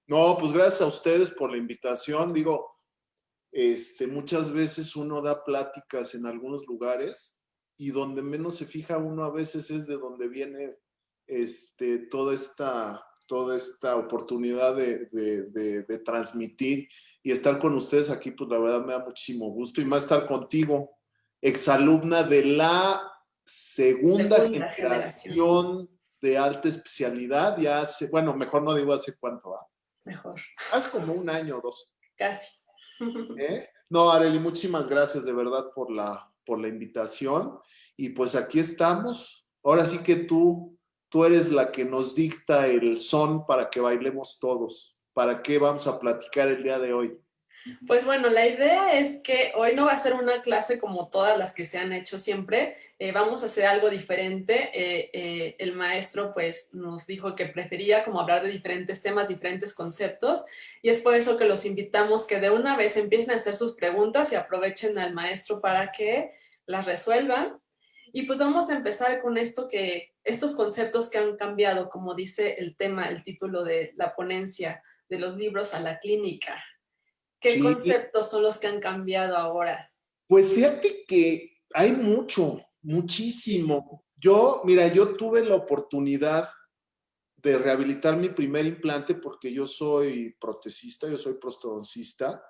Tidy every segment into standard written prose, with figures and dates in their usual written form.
No, pues gracias a ustedes por la invitación. Digo, muchas veces uno da pláticas en algunos lugares y donde menos se fija uno a veces es de donde viene toda esta oportunidad de transmitir y estar con ustedes aquí, pues la verdad me da muchísimo gusto y más estar contigo, exalumna de la segunda Segunda generación, generación de alta especialidad, ya hace, bueno, mejor no digo hace cuánto, ¿va? mejor, Hace como un año o dos. casi. ¿Eh? No, Arely, muchísimas gracias de verdad por la invitación. Y pues aquí estamos. Ahora sí que tú eres la que nos dicta el son para que bailemos todos. ¿Para qué vamos a platicar el día de hoy? Pues bueno, la idea es que hoy no va a ser una clase como todas las que se han hecho siempre. Vamos a hacer algo diferente. El maestro pues nos dijo que prefería como hablar de diferentes temas, diferentes conceptos, y es por eso que los invitamos que de una vez empiecen a hacer sus preguntas y aprovechen al maestro para que las resuelvan. Y pues vamos a empezar con estos conceptos que han cambiado, como dice el tema, el título de la ponencia, de los libros a la clínica. ¿Qué Sí, conceptos son los que han cambiado ahora? pues fíjate que hay mucho, Sí. muchísimo. Mira, yo tuve la oportunidad de rehabilitar mi primer implante porque yo soy protesista, yo soy prostodoncista.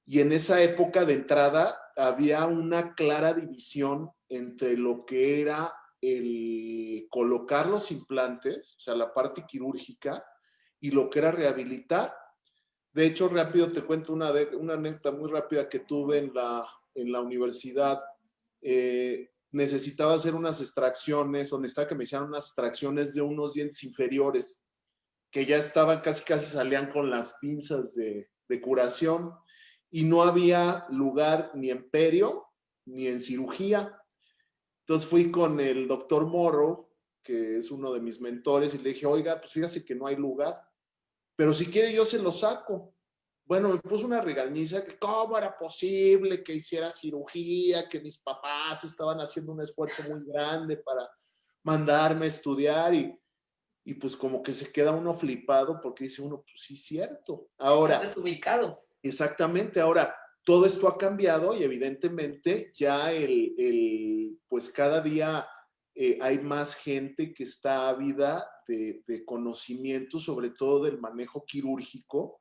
Y en esa época de entrada había una clara división entre lo que era el colocar los implantes, o sea, la parte quirúrgica, y lo que era rehabilitar. De hecho, rápido te cuento una anécdota muy rápida que tuve en la universidad. Necesitaba hacer unas extracciones, o necesitaba que me hicieran unas extracciones de unos dientes inferiores, que ya estaban casi salían con las pinzas de curación y no había lugar ni en perio ni en cirugía. Entonces fui con el doctor Morrow, que es uno de mis mentores, y le dije, oiga, pues fíjese que no hay lugar, pero si quiere yo se lo saco. Bueno, me puso una regañiza que cómo era posible que hiciera cirugía, que mis papás estaban haciendo un esfuerzo muy grande para mandarme a estudiar y pues como que se queda uno flipado porque dice uno, pues sí, cierto. Estás Ahora, desubicado. exactamente, ahora todo esto ha cambiado y evidentemente ya pues cada día hay más gente que está ávida de conocimiento, sobre todo del manejo quirúrgico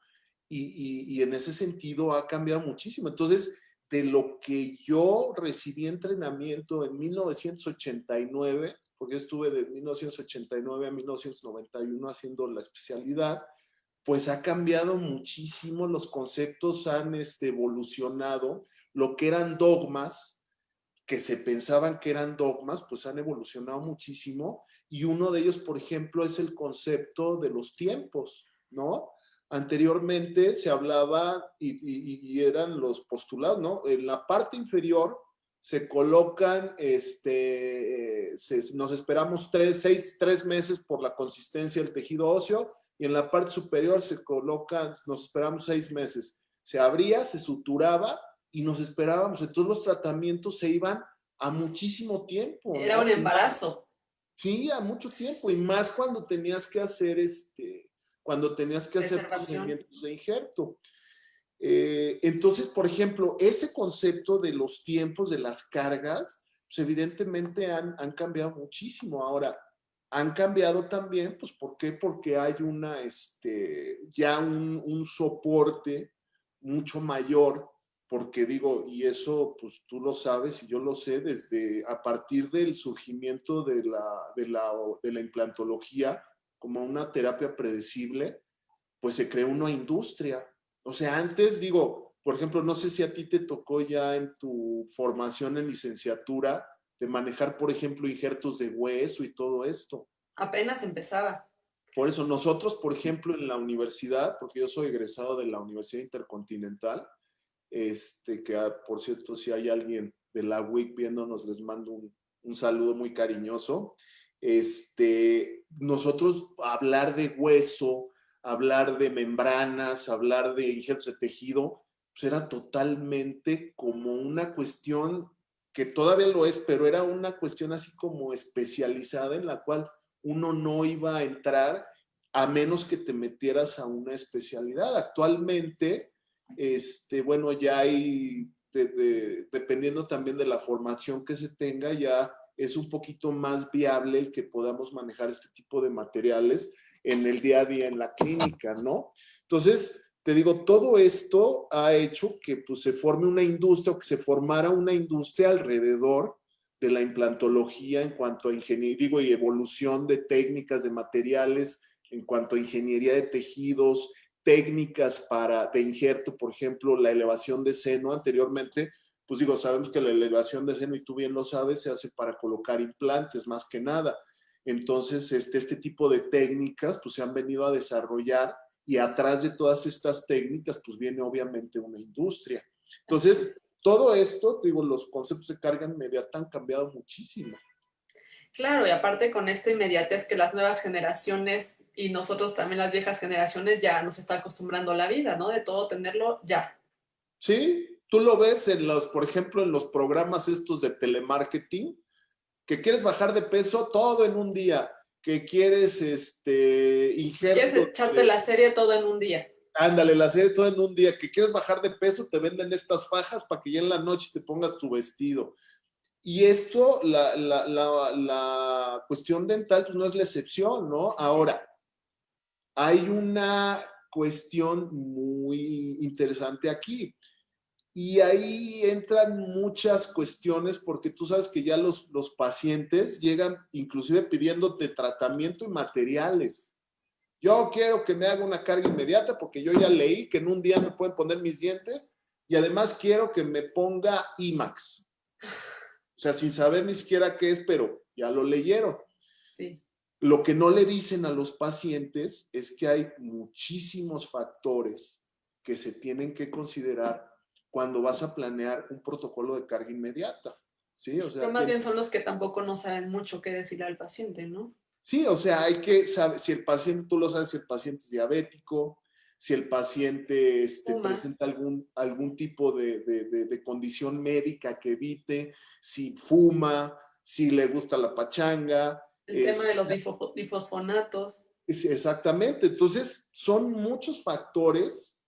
y en ese sentido ha cambiado muchísimo. Entonces, de lo que yo recibí entrenamiento en 1989, porque estuve de 1989 a 1991 haciendo la especialidad, pues ha cambiado muchísimo, los conceptos han evolucionado, lo que eran dogmas, que se pensaban que eran dogmas, pues han evolucionado muchísimo y uno de ellos, por ejemplo, es el concepto de los tiempos, ¿no? Anteriormente se hablaba y eran los postulados, ¿no? En la parte inferior se colocan, nos esperamos 3 meses por la consistencia del tejido óseo y en la parte superior se colocan, nos esperamos 6 meses. Se abría, se suturaba y nos esperábamos. Entonces los tratamientos se iban a muchísimo tiempo, Era un ¿no? embarazo. Sí, a mucho tiempo y más cuando tenías que hacer cuando tenías que hacer Preservación. procedimientos de injerto. Entonces, por ejemplo, ese concepto de los tiempos, de las cargas, pues evidentemente han cambiado muchísimo. Ahora, han cambiado también, pues, ¿por qué? Porque hay ya un soporte mucho mayor, porque digo, y eso, pues tú lo sabes y yo lo sé, desde a partir del surgimiento de la implantología como una terapia predecible, pues se creó una industria. O sea, antes digo, por ejemplo, no sé si a ti te tocó ya en tu formación en licenciatura de manejar, por ejemplo, injertos de hueso y todo esto. Apenas empezaba. Por eso nosotros, por ejemplo, en la universidad, porque yo soy egresado de la Universidad Intercontinental, que por cierto, si hay alguien de la UIC viéndonos, les mando un saludo muy cariñoso. Nosotros hablar de hueso, hablar de membranas, hablar de injertos de tejido, pues era totalmente como una cuestión que todavía lo es, pero era una cuestión así como especializada en la cual uno no iba a entrar a menos que te metieras a una especialidad. Actualmente, bueno, ya hay, dependiendo también de la formación que se tenga, ya es un poquito más viable el que podamos manejar este tipo de materiales en el día a día en la clínica, ¿no? Entonces, te digo, todo esto ha hecho que pues, se forme una industria o que se formara una industria alrededor de la implantología en cuanto a ingeniería, digo, y evolución de técnicas, de materiales, en cuanto a ingeniería de tejidos, técnicas de injerto, por ejemplo, la elevación de seno. Anteriormente, pues digo, sabemos que la elevación de seno, y tú bien lo sabes, se hace para colocar implantes más que nada. Entonces, este tipo de técnicas pues se han venido a desarrollar, y atrás de todas estas técnicas pues viene obviamente una industria. Entonces, todo esto, digo, los conceptos de carga inmediata han cambiado muchísimo. Claro, y aparte con esta inmediatez que las nuevas generaciones y nosotros también las viejas generaciones ya nos está acostumbrando a la vida, ¿no? De todo tenerlo ya. Sí, tú lo ves por ejemplo, en los programas estos de telemarketing, que quieres bajar de peso todo en un día, que quieres Quieres injerto echarte la serie todo en un día. ándale, la serie todo en un día, que quieres bajar de peso, te venden estas fajas para que ya en la noche te pongas tu vestido. Y esto, la cuestión dental, pues no es la excepción, ¿no? Ahora, hay una cuestión muy interesante aquí. Y ahí entran muchas cuestiones, porque tú sabes que ya los pacientes llegan inclusive pidiéndote tratamiento y materiales. Yo quiero que me haga una carga inmediata porque yo ya leí que en un día me pueden poner mis dientes, y además quiero que me ponga IMAX. O sea, sin saber ni siquiera qué es, pero ya lo leyeron. Sí. Lo que no le dicen a los pacientes es que hay muchísimos factores que se tienen que considerar cuando vas a planear un protocolo de carga inmediata. ¿Sí? O Pero sea, más bien son los que tampoco no saben mucho qué decirle al paciente, ¿no? sí, o sea, hay que saber si el paciente, tú lo sabes, si el paciente es diabético, si el paciente Fuma. presenta algún tipo de condición médica que evite, si fuma, si le gusta la pachanga. El tema de los bifosfonatos. Exactamente. Entonces, son muchos factores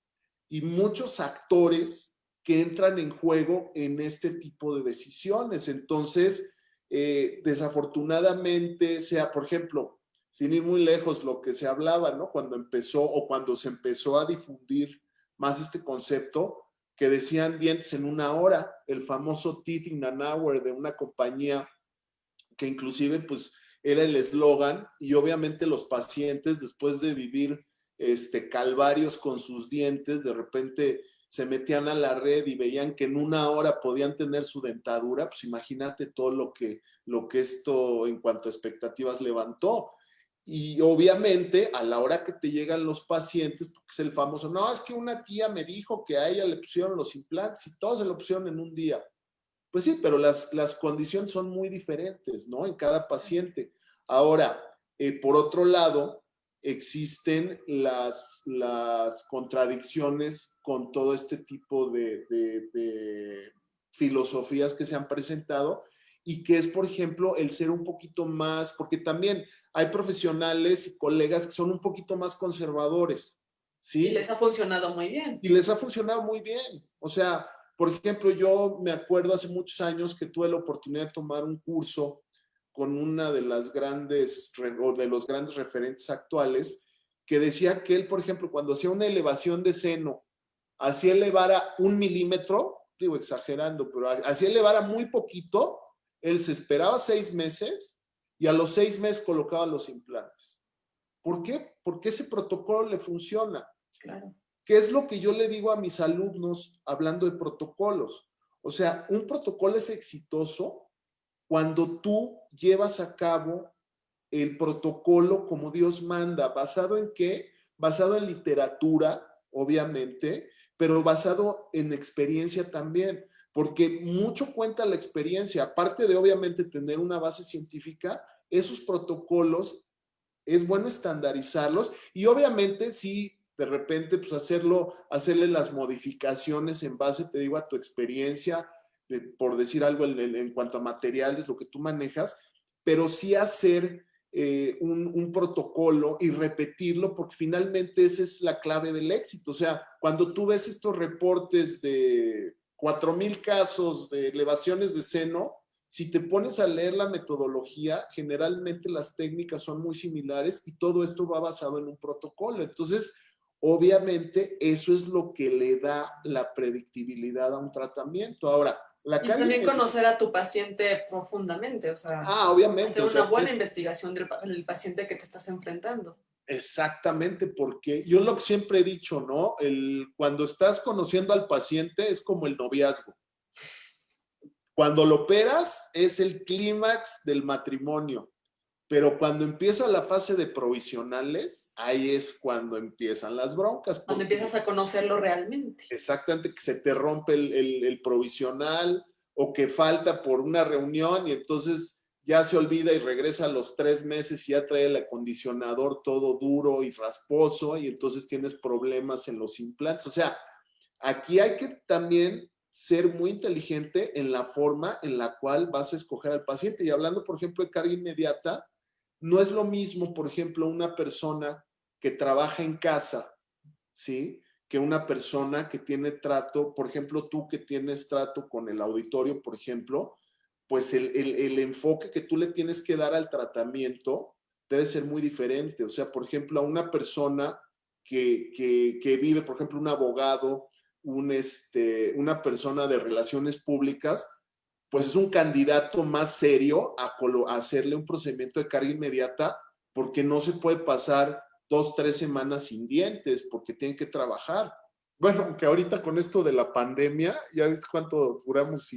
y muchos actores que entran en juego en este tipo de decisiones. Entonces, desafortunadamente, sea, por ejemplo, sin ir muy lejos, lo que se hablaba, ¿no? Cuando empezó o cuando se empezó a difundir más este concepto, que decían dientes en una hora, el famoso Teeth in an Hour de una compañía que inclusive pues era el eslogan, y obviamente los pacientes después de vivir calvarios con sus dientes, de repente se metían a la red y veían que en una hora podían tener su dentadura. Pues imagínate todo lo que esto en cuanto a expectativas levantó. Y obviamente a la hora que te llegan los pacientes, porque es el famoso, no, es que una tía me dijo que a ella le pusieron los implantes y todos se lo pusieron en un día. Pues sí, pero las condiciones son muy diferentes, ¿no? En cada paciente. Ahora, por otro lado, existen las contradicciones con todo este tipo de filosofías que se han presentado, y que es, por ejemplo, el ser un poquito más, porque también hay profesionales y colegas que son un poquito más conservadores, Y ¿sí? les ha funcionado muy bien. Y les ha funcionado muy bien. O sea, por ejemplo, yo me acuerdo hace muchos años que tuve la oportunidad de tomar un curso con una de las grandes, o de los grandes referentes actuales, que decía que él, por ejemplo, cuando hacía una elevación de seno, hacía elevar a 1 milímetro, digo exagerando, pero hacía elevar a muy poquito, él se esperaba 6 meses y a los 6 meses colocaba los implantes. ¿Por qué? Porque ese protocolo le funciona. Claro. ¿Qué es lo que yo le digo a mis alumnos hablando de protocolos? O sea, un protocolo es exitoso cuando tú llevas a cabo el protocolo como Dios manda. ¿Basado en qué? Basado en literatura, obviamente, pero basado en experiencia también, porque mucho cuenta la experiencia. Aparte de obviamente tener una base científica, esos protocolos es bueno estandarizarlos, y obviamente sí, de repente, pues hacerle las modificaciones en base, te digo, a tu experiencia, por decir algo en cuanto a materiales, lo que tú manejas, pero sí hacer un protocolo y repetirlo, porque finalmente esa es la clave del éxito. O sea, cuando tú ves estos reportes de 4,000 casos de elevaciones de seno, si te pones a leer la metodología, generalmente las técnicas son muy similares y todo esto va basado en un protocolo. Entonces, obviamente, eso es lo que le da la predictibilidad a un tratamiento. Ahora, la Y carga también inmediata. conocer a tu paciente profundamente, o sea, Obviamente, hacer o una sea, buena investigación del paciente que te estás enfrentando. exactamente, porque yo lo que siempre he dicho, ¿no? Cuando estás conociendo al paciente es como el noviazgo. Cuando lo operas es el clímax del matrimonio, pero cuando empieza la fase de provisionales, ahí es cuando empiezan las broncas, Cuando porque empiezas a conocerlo realmente. exactamente que se te rompe el provisional o que falta por una reunión y entonces ya se olvida y regresa a los 3 meses y ya trae el acondicionador todo duro y rasposo y entonces tienes problemas en los implantes. O sea, aquí hay que también ser muy inteligente en la forma en la cual vas a escoger al paciente. Y hablando, por ejemplo, de carga inmediata, no es lo mismo, por ejemplo, una persona que trabaja en casa, ¿sí? Que una persona que tiene trato, por ejemplo, tú que tienes trato con el auditorio, por ejemplo, pues el enfoque que tú le tienes que dar al tratamiento debe ser muy diferente. O sea, por ejemplo, a una persona que vive, por ejemplo, un abogado, una persona de relaciones públicas, pues es un candidato más serio a hacerle un procedimiento de carga inmediata porque no se puede pasar 2, 3 semanas sin dientes porque tienen que trabajar. Bueno, aunque ahorita con esto de la pandemia, ya viste cuánto duramos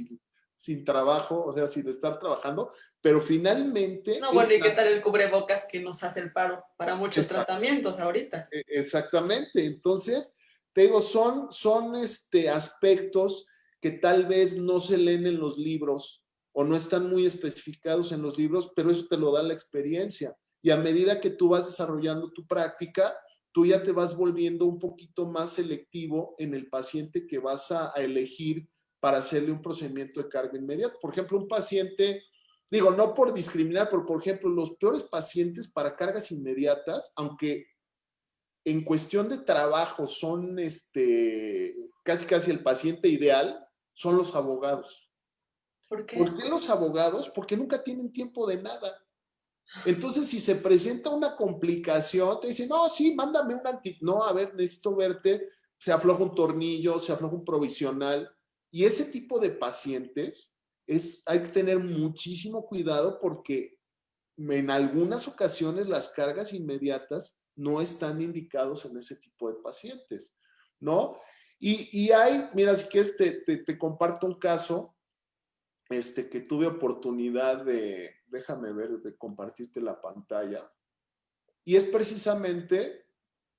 sin trabajo, o sea, sin estar trabajando, pero finalmente No, bueno, ¿y qué tal el cubrebocas que nos hace el paro para muchos tratamientos ahorita? exactamente. Entonces, te digo, son aspectos que tal vez no se leen en los libros o no están muy especificados en los libros, pero eso te lo da la experiencia. Y a medida que tú vas desarrollando tu práctica, tú ya te vas volviendo un poquito más selectivo en el paciente que vas a elegir para hacerle un procedimiento de carga inmediata. Por ejemplo, un paciente, digo, no por discriminar, pero por ejemplo, los peores pacientes para cargas inmediatas, aunque en cuestión de trabajo son casi casi el paciente ideal, son los abogados. ¿Por ¿Por qué? qué los abogados? Porque nunca tienen tiempo de nada. Entonces, si se presenta una complicación, te dicen, no, sí, mándame un no, a ver, necesito verte, se afloja un tornillo, se afloja un provisional. Y ese tipo de pacientes hay que tener muchísimo cuidado porque en algunas ocasiones las cargas inmediatas no están indicados en ese tipo de pacientes, ¿no? Y hay, mira, si quieres te comparto un caso que tuve oportunidad déjame ver, de compartirte la pantalla. Y es precisamente,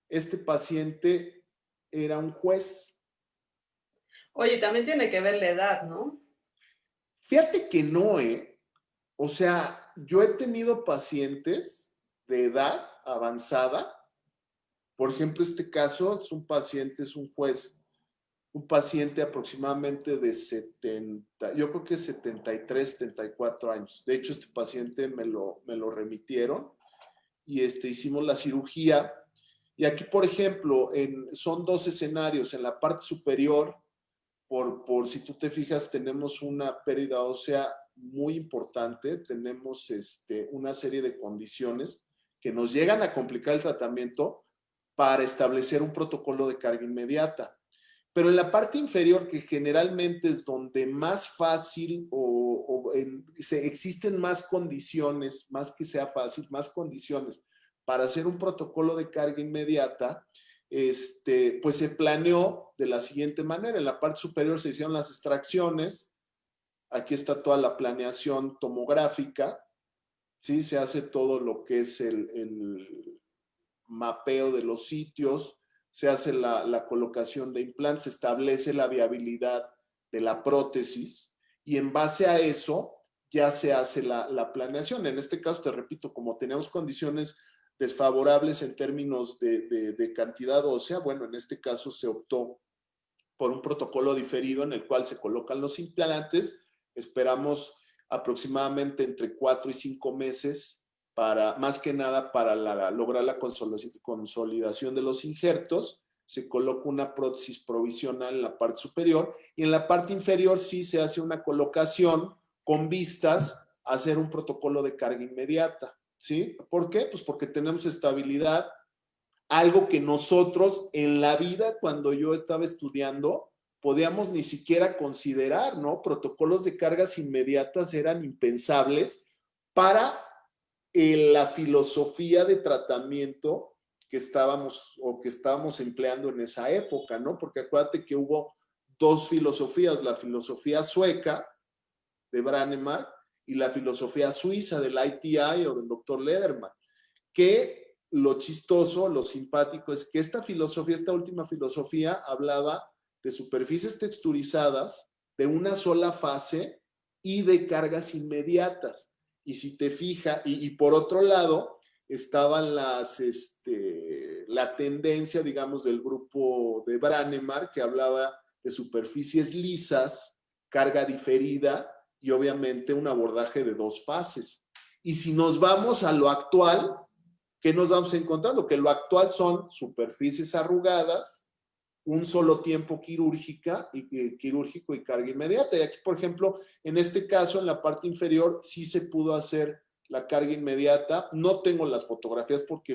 este paciente era un juez. Oye, también tiene que ver la edad, ¿no? Fíjate que no, ¿eh? O sea, yo he tenido pacientes de edad avanzada. Por ejemplo, este caso es un paciente, es un juez, un paciente aproximadamente de 70, yo creo que 73, 74 años. De hecho, este paciente me lo remitieron y hicimos la cirugía. Y aquí, por ejemplo, son dos escenarios. En la parte superior, por si tú te fijas, tenemos una pérdida ósea muy importante. Tenemos una serie de condiciones que nos llegan a complicar el tratamiento para establecer un protocolo de carga inmediata. Pero en la parte inferior, que generalmente es donde más fácil existen más condiciones, más que sea fácil, más condiciones para hacer un protocolo de carga inmediata, pues se planeó de la siguiente manera. En la parte superior se hicieron las extracciones, aquí está toda la planeación tomográfica, ¿sí? Se hace todo lo que es el mapeo de los sitios, se hace la colocación de implantes, se establece la viabilidad de la prótesis y en base a eso ya se hace la planeación. En este caso, te repito, como tenemos condiciones desfavorables en términos de cantidad ósea, bueno, en este caso se optó por un protocolo diferido en el cual se colocan los implantes. Esperamos aproximadamente entre 4 y 5 meses más que nada para lograr la consolidación de los injertos. Se coloca una prótesis provisional en la parte superior y en la parte inferior sí se hace una colocación con vistas a hacer un protocolo de carga inmediata, ¿sí? ¿Por qué? Pues porque tenemos estabilidad, algo que nosotros en la vida, cuando yo estaba estudiando, podíamos ni siquiera considerar, ¿no? Protocolos de cargas inmediatas eran impensables para la filosofía de tratamiento que estábamos empleando en esa época, ¿no? Porque acuérdate que hubo dos filosofías, la filosofía sueca de Brannemark y la filosofía suiza del ITI o del doctor Lederman, que lo chistoso, lo simpático es que esta última filosofía hablaba de superficies texturizadas, de una sola fase y de cargas inmediatas. Y si te fijas, y por otro lado, estaban la tendencia, digamos, del grupo de Brannemark, que hablaba de superficies lisas, carga diferida y obviamente un abordaje de dos fases. Y si nos vamos a lo actual, ¿qué nos vamos encontrando? Que lo actual son superficies arrugadas, un solo tiempo quirúrgico y carga inmediata. Y aquí, por ejemplo, en este caso, en la parte inferior, sí se pudo hacer la carga inmediata. No tengo las fotografías porque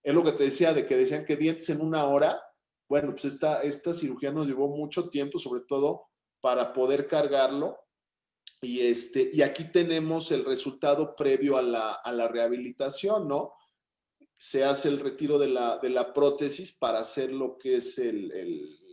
es lo que te decía, de que decían que dientes en una hora. Bueno, pues esta cirugía nos llevó mucho tiempo, sobre todo para poder cargarlo. Y aquí tenemos el resultado previo a la rehabilitación, ¿no? Se hace el retiro de la prótesis para hacer lo que es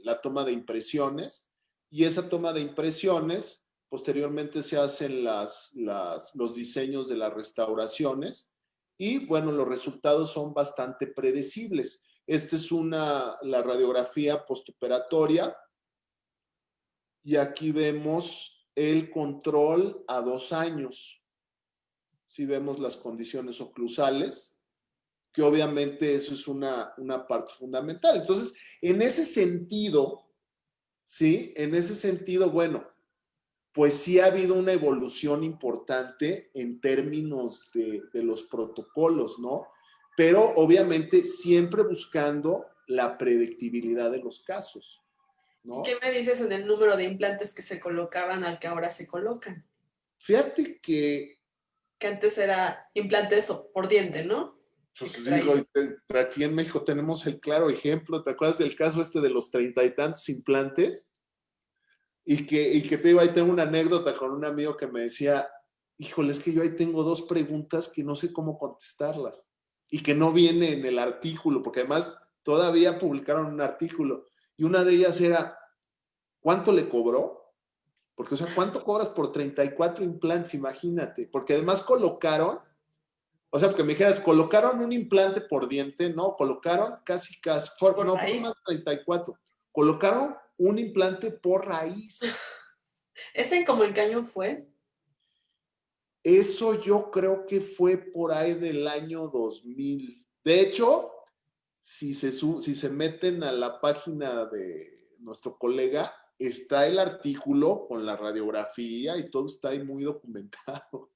la toma de impresiones, y esa toma de impresiones posteriormente se hacen los diseños de las restauraciones y bueno, los resultados son bastante predecibles. Esta es la radiografía postoperatoria y aquí vemos el control a 2 años. Si vemos las condiciones oclusales, que obviamente eso es una parte fundamental. Entonces, en ese sentido, ¿sí? En ese sentido, bueno, pues sí ha habido una evolución importante en términos de los protocolos, ¿no? Pero obviamente siempre buscando la predictibilidad de los casos, ¿Y ¿no? qué me dices en el número de implantes que se colocaban al que ahora se colocan? Fíjate que Que antes era implantes por diente, ¿no? pues digo, Extraído. aquí en México tenemos el claro ejemplo. ¿Te acuerdas del caso de los 30 y tantos implantes? Y que te digo, ahí tengo una anécdota con un amigo que me decía, híjole, es que yo ahí tengo 2 preguntas que no sé cómo contestarlas y que no viene en el artículo, porque además todavía publicaron un artículo y una de ellas era, ¿cuánto le cobró? Porque, o sea, ¿cuánto cobras por 34 implantes? Imagínate, porque además colocaron, o sea, porque me dijeras, colocaron un implante por diente, no, colocaron casi, Por no, fueron raíz. más de 34, colocaron un implante por raíz. ¿Ese en como en qué año fue? Eso yo creo que fue por ahí del año 2000. De hecho, si se meten a la página de nuestro colega, está el artículo con la radiografía y todo está ahí muy documentado.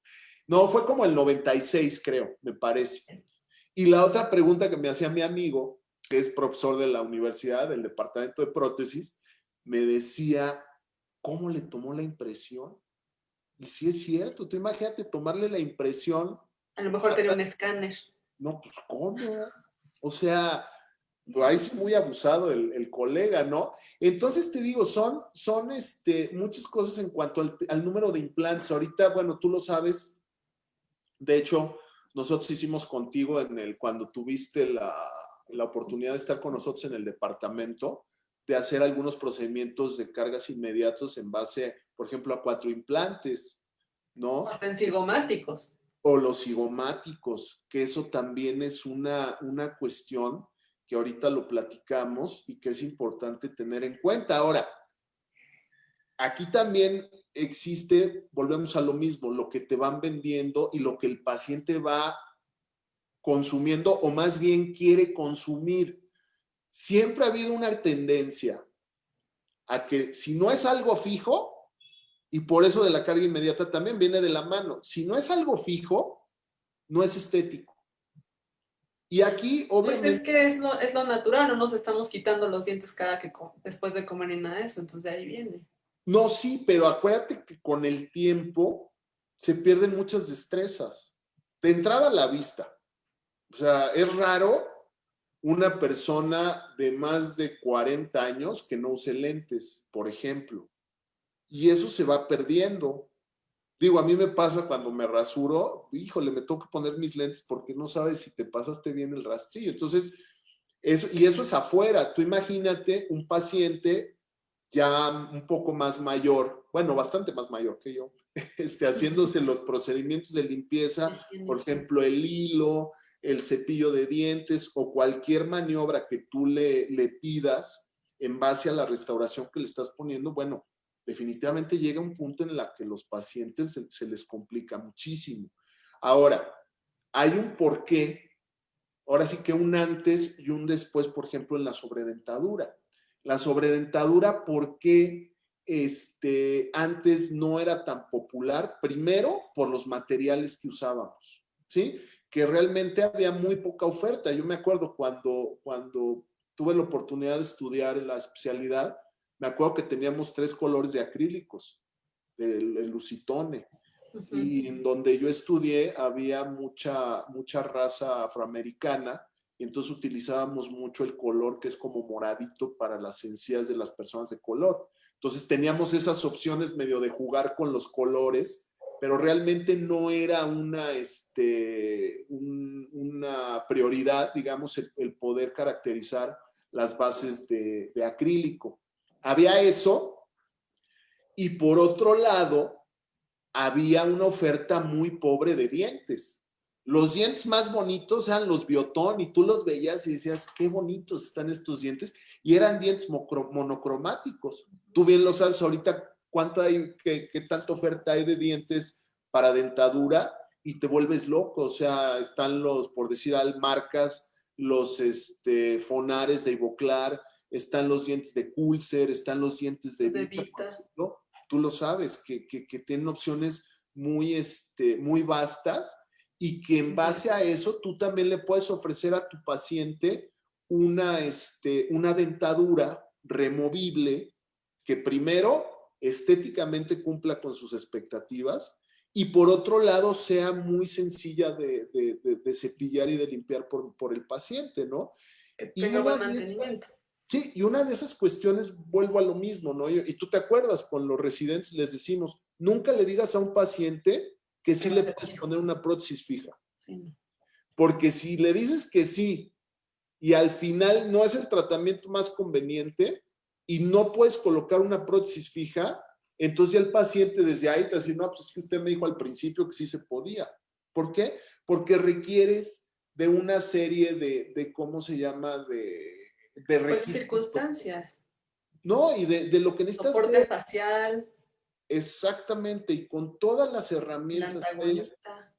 No, fue como el 96, creo, me parece. Y la otra pregunta que me hacía mi amigo, que es profesor de la universidad, del departamento de prótesis, me decía, ¿cómo le tomó la impresión? Y sí es cierto, tú imagínate tomarle la impresión. A lo mejor tenía un escáner. No, pues ¿cómo? O sea, pues ahí sí muy abusado el colega, ¿no? Entonces te digo, son muchas cosas en cuanto al número de implantes. Ahorita, bueno, tú lo sabes, de hecho, nosotros hicimos contigo cuando tuviste la oportunidad de estar con nosotros en el departamento, de hacer algunos procedimientos de cargas inmediatos en base, por ejemplo, a 4 implantes, ¿no? Cigomáticos. O los cigomáticos, que eso también es una cuestión que ahorita lo platicamos y que es importante tener en cuenta. Ahora, aquí también existe, volvemos a lo mismo, lo que te van vendiendo y lo que el paciente va consumiendo o más bien quiere consumir. Siempre ha habido una tendencia a que si no es algo fijo, y por eso de la carga inmediata también viene de la mano, si no es algo fijo, no es estético. Y aquí, Pues es obviamente, que es lo natural, no nos estamos quitando los dientes después de comer ni nada de eso, entonces de ahí viene. no, sí, pero acuérdate que con el tiempo se pierden muchas destrezas. De entrada la vista. O sea, es raro una persona de más de 40 años que no use lentes, por ejemplo. Y eso se va perdiendo. Digo, a mí me pasa cuando me rasuro, híjole, me tengo que poner mis lentes porque no sabes si te pasaste bien el rastrillo. Entonces, eso es afuera. Tú imagínate un paciente ya un poco más mayor, bueno, bastante más mayor que yo, haciéndose los procedimientos de limpieza, por ejemplo, el hilo, el cepillo de dientes o cualquier maniobra que tú le pidas en base a la restauración que le estás poniendo, bueno, definitivamente llega un punto en la que los pacientes se les complica muchísimo. Ahora, hay un porqué, ahora sí que un antes y un después, por ejemplo, en la sobredentadura. La sobredentadura, ¿por qué antes no era tan popular? Primero, por los materiales que usábamos, ¿sí? Que realmente había muy poca oferta. Yo me acuerdo cuando tuve la oportunidad de estudiar la especialidad, me acuerdo que teníamos 3 colores de acrílicos, el Lucitone, y en donde yo estudié había mucha raza afroamericana, y entonces utilizábamos mucho el color que es como moradito para las encías de las personas de color. Entonces teníamos esas opciones medio de jugar con los colores, pero realmente no era una prioridad, digamos, el poder caracterizar las bases de acrílico. Había eso, y por otro lado, había una oferta muy pobre de dientes. Los dientes más bonitos eran los biotón y tú los veías y decías, qué bonitos están estos dientes. Y eran dientes monocromáticos. Tú bien lo sabes ahorita cuánto hay, qué tanta oferta hay de dientes para dentadura y te vuelves loco. O sea, están por decir marcas, los Fonares de Ivoclar, están los dientes de Coulser, están los dientes de Pues de Vita, por Vita. ejemplo. Tú lo sabes, que tienen opciones muy vastas y que en base a eso tú también le puedes ofrecer a tu paciente una dentadura removible que primero estéticamente cumpla con sus expectativas y por otro lado sea muy sencilla de cepillar y de limpiar por el paciente, ¿no? Que Y tenga una buen de mantenimiento. Sí, y una de esas cuestiones, vuelvo a lo mismo, ¿no? Y tú te acuerdas, con los residentes les decimos, nunca le digas a un paciente que sí le puedes poner una prótesis fija. Sí. Porque si le dices que sí y al final no es el tratamiento más conveniente y no puedes colocar una prótesis fija, entonces ya el paciente desde ahí te dice, no, pues es que usted me dijo al principio que sí se podía. ¿Por qué? Porque requieres de una serie ¿cómo se llama? De Pues requisitos, circunstancias. ¿no? Y de lo que necesitas Soporte ver facial, exactamente y con todas las el herramientas antagonista,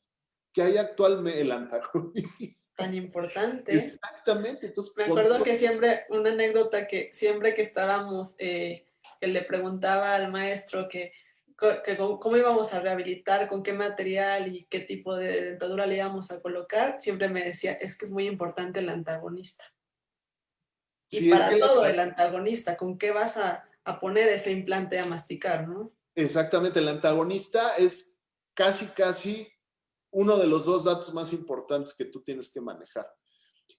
que hay actualmente, el antagonista. tan importante. Exactamente, entonces Me con acuerdo que siempre, una anécdota que siempre que estábamos, que le preguntaba al maestro que cómo íbamos a rehabilitar, con qué material y qué tipo de dentadura le íbamos a colocar, siempre me decía, es que es muy importante el antagonista. Y sí, es que para todo el antagonista, ¿con qué vas a poner ese implante a masticar, no? exactamente, el antagonista es casi uno de los 2 datos más importantes que tú tienes que manejar.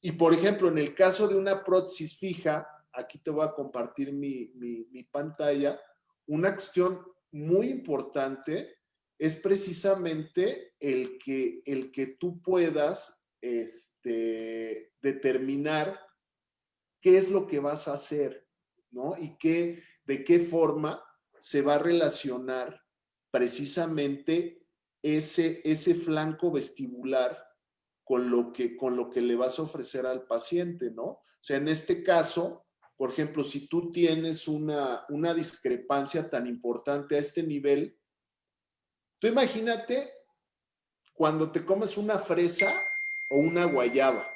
Y por ejemplo, en el caso de una prótesis fija, aquí te voy a compartir mi pantalla, una cuestión muy importante es precisamente el que tú puedas determinar qué es lo que vas a hacer, ¿no? Y de qué forma se va a relacionar precisamente ese flanco vestibular con lo que le vas a ofrecer al paciente, ¿no? O sea, en este caso, por ejemplo, si tú tienes una discrepancia tan importante a este nivel, tú imagínate cuando te comes una fresa o una guayaba,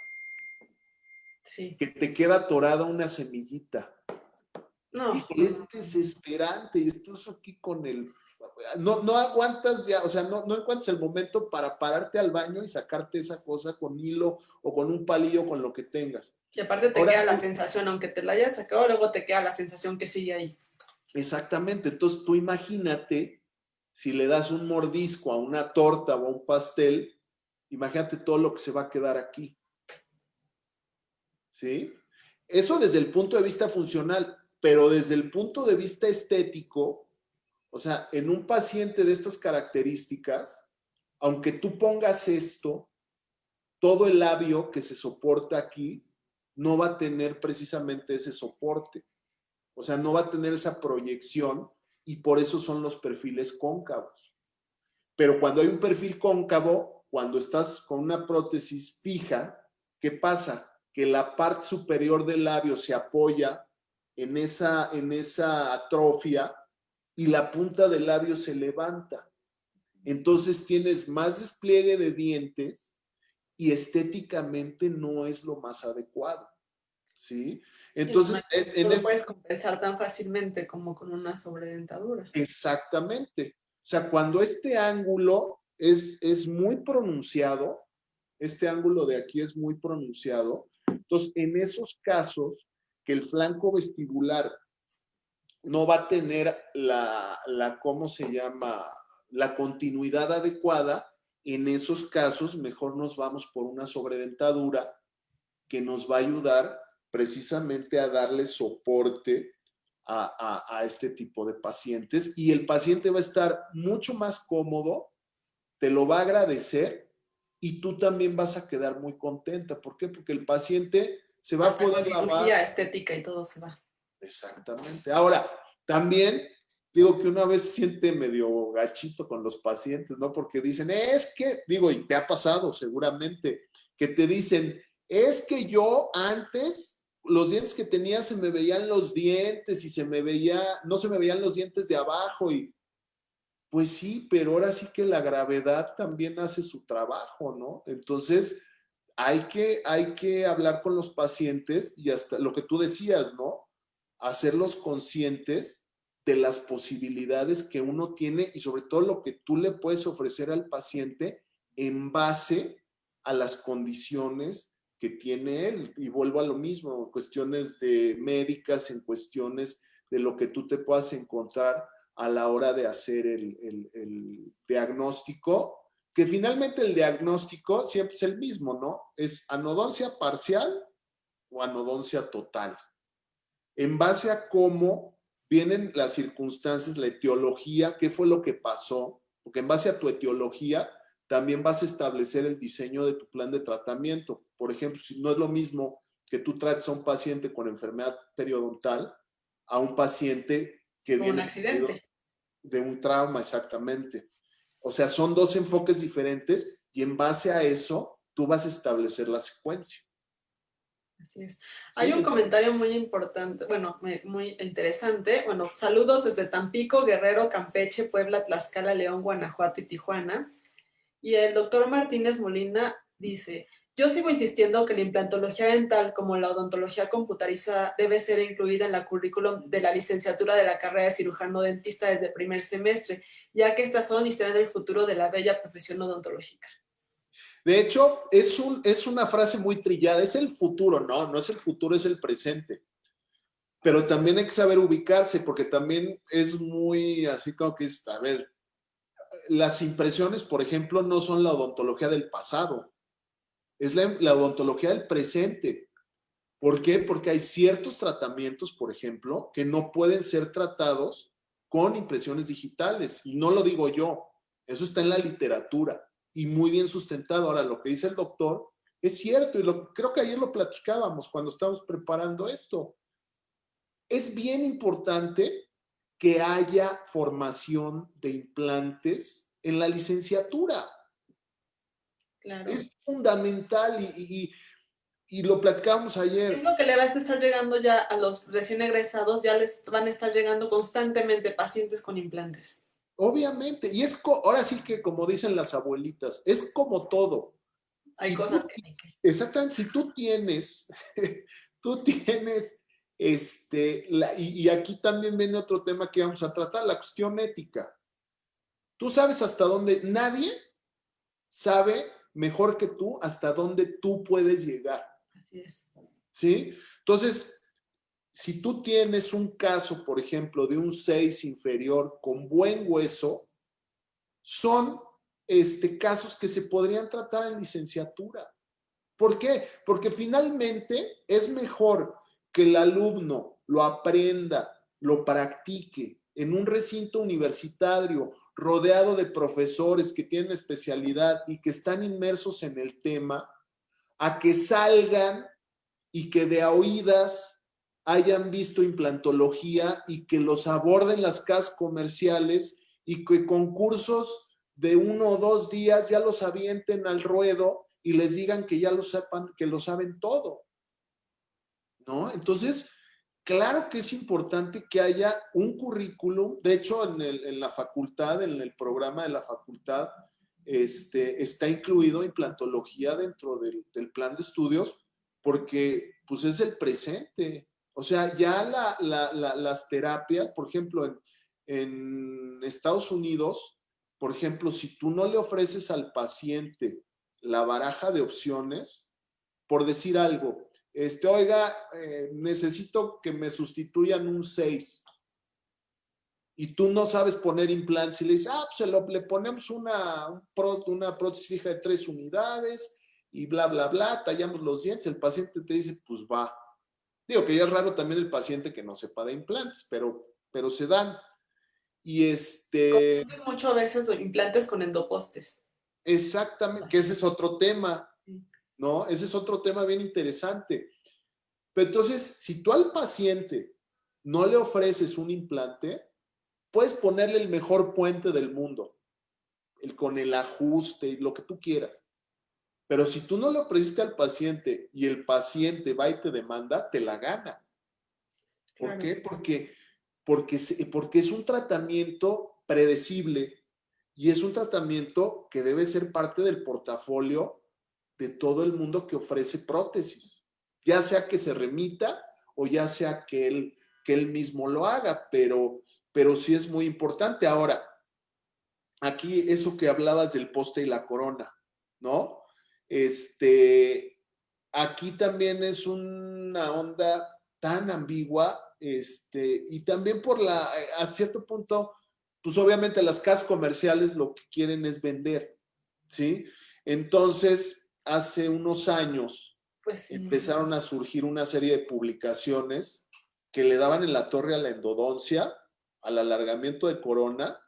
Sí. que te queda atorada una semillita. No, Híjole, es desesperante y estás aquí con no aguantas ya, o sea, no encuentras el momento para pararte al baño y sacarte esa cosa con hilo o con un palillo, con lo que tengas. Y aparte te Ahora, queda la sensación, aunque te la hayas sacado, luego te queda la sensación que sigue ahí. exactamente, entonces tú imagínate si le das un mordisco a una torta o a un pastel, imagínate todo lo que se va a quedar aquí, ¿sí? Eso desde el punto de vista funcional, pero desde el punto de vista estético, o sea, en un paciente de estas características, aunque tú pongas esto, todo el labio que se soporta aquí no va a tener precisamente ese soporte. O sea, no va a tener esa proyección y por eso son los perfiles cóncavos. Pero cuando hay un perfil cóncavo, cuando estás con una prótesis fija, ¿qué pasa? Que la parte superior del labio se apoya en esa atrofia y la punta del labio se levanta. Entonces tienes más despliegue de dientes y estéticamente no es lo más adecuado, ¿sí? Y no, Entonces, no en lo este, puedes compensar tan fácilmente como con una sobredentadura. exactamente. O sea, cuando este ángulo es muy pronunciado, este ángulo de aquí es muy pronunciado, entonces en esos casos que el flanco vestibular no va a tener ¿cómo se llama? La continuidad adecuada, en esos casos mejor nos vamos por una sobredentadura que nos va a ayudar precisamente a darle soporte a este tipo de pacientes y el paciente va a estar mucho más cómodo, te lo va a agradecer y tú también vas a quedar muy contenta. ¿Por qué? Porque el paciente se va a Hasta con poder lavar. cirugía estética y todo se va. Exactamente. Ahora, también digo que una vez siente medio gachito con los pacientes, ¿no? Porque dicen, es que, digo, y te ha pasado seguramente, que te dicen, es que yo antes los dientes que tenía se me veían los dientes y no se me veían los dientes de abajo y pues sí, pero ahora sí que la gravedad también hace su trabajo, ¿no? Entonces, hay que hablar con los pacientes y hasta lo que tú decías, ¿no? Hacerlos conscientes de las posibilidades que uno tiene y sobre todo lo que tú le puedes ofrecer al paciente en base a las condiciones que tiene él. Y vuelvo a lo mismo, en cuestiones de médicas, en cuestiones de lo que tú te puedas encontrar a la hora de hacer el diagnóstico, que finalmente el diagnóstico siempre es el mismo, ¿no? Es anodoncia parcial o anodoncia total. En base a cómo vienen las circunstancias, la etiología, qué fue lo que pasó, porque en base a tu etiología también vas a establecer el diseño de tu plan de tratamiento. Por ejemplo, si no es lo mismo que tú trates a un paciente con enfermedad periodontal a un paciente que Con un viene accidente. de un trauma, exactamente. O sea, son dos enfoques diferentes y en base a eso tú vas a establecer la secuencia. Así es. Hay un ¿Sí? comentario muy importante, bueno, muy interesante. Bueno, saludos desde Tampico, Guerrero, Campeche, Puebla, Tlaxcala, León, Guanajuato y Tijuana. Y el doctor Martínez Molina dice, yo sigo insistiendo que la implantología dental como la odontología computarizada debe ser incluida en la currículum de la licenciatura de la carrera de cirujano dentista desde el primer semestre, ya que estas son y serán el futuro de la bella profesión odontológica. De hecho, es una frase muy trillada, es el futuro, no es el futuro, es el presente. Pero también hay que saber ubicarse, porque también es muy así como que, a ver, las impresiones, por ejemplo, no son la odontología del pasado, es la odontología del presente. ¿Por qué? Porque hay ciertos tratamientos, por ejemplo, que no pueden ser tratados con impresiones digitales. Y no lo digo yo, eso está en la literatura y muy bien sustentado. Ahora, lo que dice el doctor es cierto y creo que ayer lo platicábamos cuando estábamos preparando esto. Es bien importante que haya formación de implantes en la licenciatura. Claro. Es fundamental y lo platicábamos Es ayer. lo que le va a estar llegando ya a los recién egresados, ya les van a estar llegando constantemente pacientes con implantes. Obviamente, y ahora sí que como dicen las abuelitas, es como todo. Hay Si cosas tú, que ni que. exactamente, si tú tienes, tú tienes, y aquí también viene otro tema que vamos a tratar, la cuestión ética. Tú sabes hasta dónde, nadie sabe mejor que tú hasta dónde tú puedes llegar. Así es. ¿Sí? Entonces, si tú tienes un caso, por ejemplo, de un 6 inferior con buen hueso, son casos que se podrían tratar en licenciatura. ¿Por qué? Porque finalmente es mejor que el alumno lo aprenda, lo practique en un recinto universitario rodeado de profesores que tienen especialidad y que están inmersos en el tema, a que salgan y que de a oídas hayan visto implantología y que los aborden las casas comerciales y que concursos de 1 o 2 días ya los avienten al ruedo y les digan que ya lo sepan, que lo saben todo, ¿no? Entonces, claro que es importante que haya un currículum. De hecho, en la facultad, en el programa de la facultad, está incluido implantología dentro del plan de estudios porque pues es el presente. O sea, ya las terapias, por ejemplo, en Estados Unidos, por ejemplo, si tú no le ofreces al paciente la baraja de opciones, por decir algo, oiga, necesito que me sustituyan un 6 y tú no sabes poner implantes y le dices, pues le ponemos una prótesis fija de 3 unidades y bla, bla, bla, tallamos los dientes, el paciente te dice, pues va. Digo que ya es raro también el paciente que no sepa de implantes, pero se dan. Y Confunden mucho a veces los implantes con endopostes. exactamente, que ese es otro tema, ¿no? Ese es otro tema bien interesante. Pero entonces, si tú al paciente no le ofreces un implante, puedes ponerle el mejor puente del mundo, con el ajuste y lo que tú quieras. Pero si tú no le ofreciste al paciente y el paciente va y te demanda, te la gana. ¿Por Claro. qué? Porque es un tratamiento predecible y es un tratamiento que debe ser parte del portafolio de todo el mundo que ofrece prótesis, ya sea que se remita o ya sea que él mismo lo haga, pero sí es muy importante. Ahora, aquí eso que hablabas del poste y la corona, ¿no? Aquí también es una onda tan ambigua, y también a cierto punto, pues obviamente las casas comerciales lo que quieren es vender, ¿sí? Entonces, hace unos años Pues sí. empezaron a surgir una serie de publicaciones que le daban en la torre a la endodoncia, al alargamiento de corona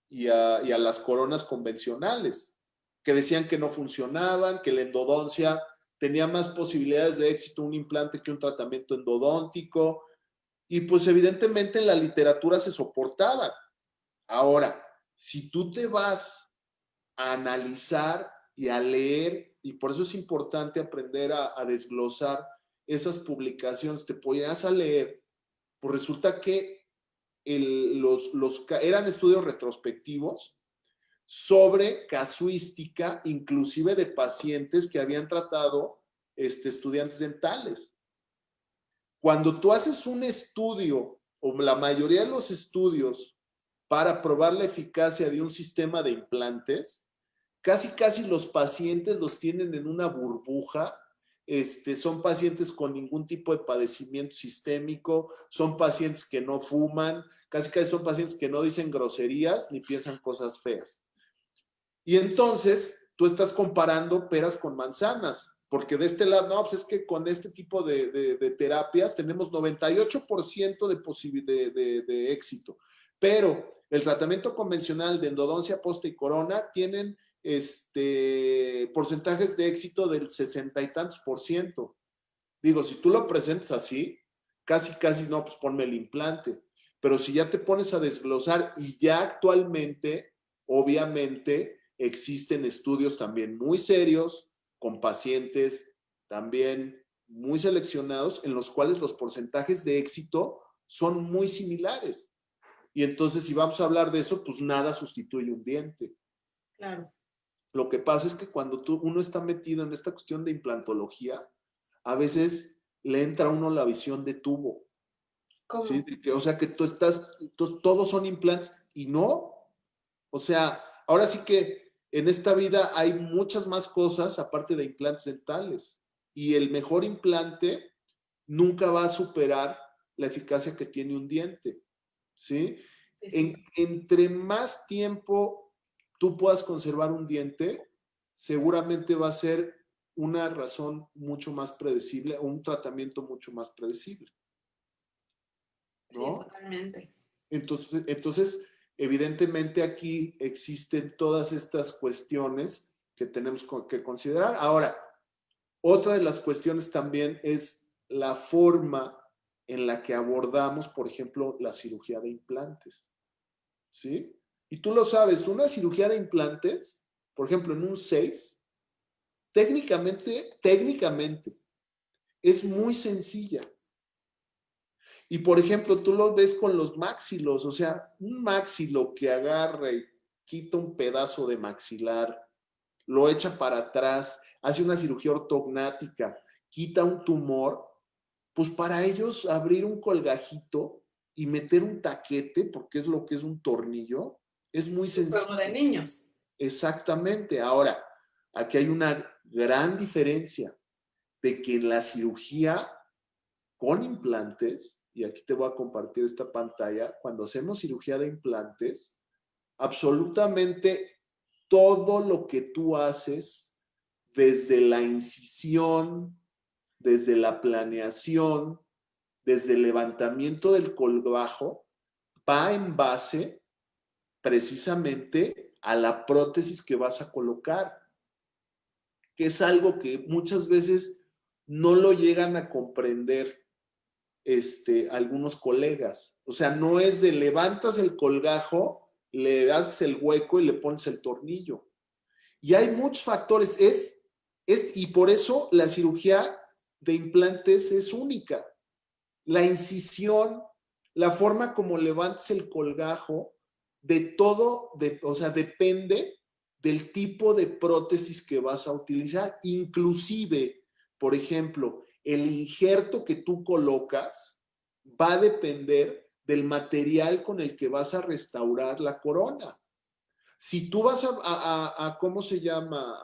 y a las coronas convencionales, que decían que no funcionaban, que la endodoncia tenía más posibilidades de éxito un implante que un tratamiento endodóntico, y pues evidentemente en la literatura se soportaban. Ahora, si tú te vas a analizar y a leer, y por eso es importante aprender a desglosar esas publicaciones, te podías a leer, pues resulta que eran estudios retrospectivos sobre casuística, inclusive de pacientes que habían tratado estudiantes dentales. Cuando tú haces un estudio, o la mayoría de los estudios, para probar la eficacia de un sistema de implantes, casi los pacientes los tienen en una burbuja. Son pacientes con ningún tipo de padecimiento sistémico, son pacientes que no fuman, casi son pacientes que no dicen groserías ni piensan cosas feas. Y entonces tú estás comparando peras con manzanas, porque de este lado, no, pues es que con este tipo de terapias tenemos 98% de éxito, pero el tratamiento convencional de endodoncia, posta y corona tienen porcentajes de éxito del 60 y tantos por ciento. Digo, si tú lo presentas así, casi no, pues ponme el implante. Pero si ya te pones a desglosar y ya actualmente, obviamente, existen estudios también muy serios con pacientes también muy seleccionados en los cuales los porcentajes de éxito son muy similares. Y entonces, si vamos a hablar de eso, pues nada sustituye un diente. Claro. Lo que pasa es que cuando uno está metido en esta cuestión de implantología, a veces le entra a uno la visión de tubo. ¿Cómo? ¿Sí? O sea, que todos son implantes y no. O sea, ahora sí que en esta vida hay muchas más cosas aparte de implantes dentales. Y el mejor implante nunca va a superar la eficacia que tiene un diente, ¿sí? Sí, sí. Entre más tiempo tú puedas conservar un diente, seguramente va a ser una razón mucho más predecible, o un tratamiento mucho más predecible, Sí, ¿no? totalmente. Entonces, evidentemente aquí existen todas estas cuestiones que tenemos que considerar. Ahora, otra de las cuestiones también es la forma en la que abordamos, por ejemplo, la cirugía de implantes, ¿sí? Y tú lo sabes, una cirugía de implantes, por ejemplo, en un 6, técnicamente, es muy sencilla. Y por ejemplo, tú lo ves con los maxilos, o sea, un maxilo que agarra y quita un pedazo de maxilar, lo echa para atrás, hace una cirugía ortognática, quita un tumor, pues para ellos abrir un colgajito y meter un taquete, porque es lo que es un tornillo, es muy Un juego de sencillo. niños. Exactamente. Ahora, aquí hay una gran diferencia de que en la cirugía con implantes, y aquí te voy a compartir esta pantalla, cuando hacemos cirugía de implantes, absolutamente todo lo que tú haces, desde la incisión, desde la planeación, desde el levantamiento del colgajo, va en base precisamente a la prótesis que vas a colocar, que es algo que muchas veces no lo llegan a comprender algunos colegas. O sea, no es de levantas el colgajo, le das el hueco y le pones el tornillo. Y hay muchos factores. Y por eso la cirugía de implantes es única. La incisión, la forma como levantas el colgajo, de todo, o sea, depende del tipo de prótesis que vas a utilizar. Inclusive, por ejemplo, el injerto que tú colocas va a depender del material con el que vas a restaurar la corona. Si tú vas ¿cómo se llama?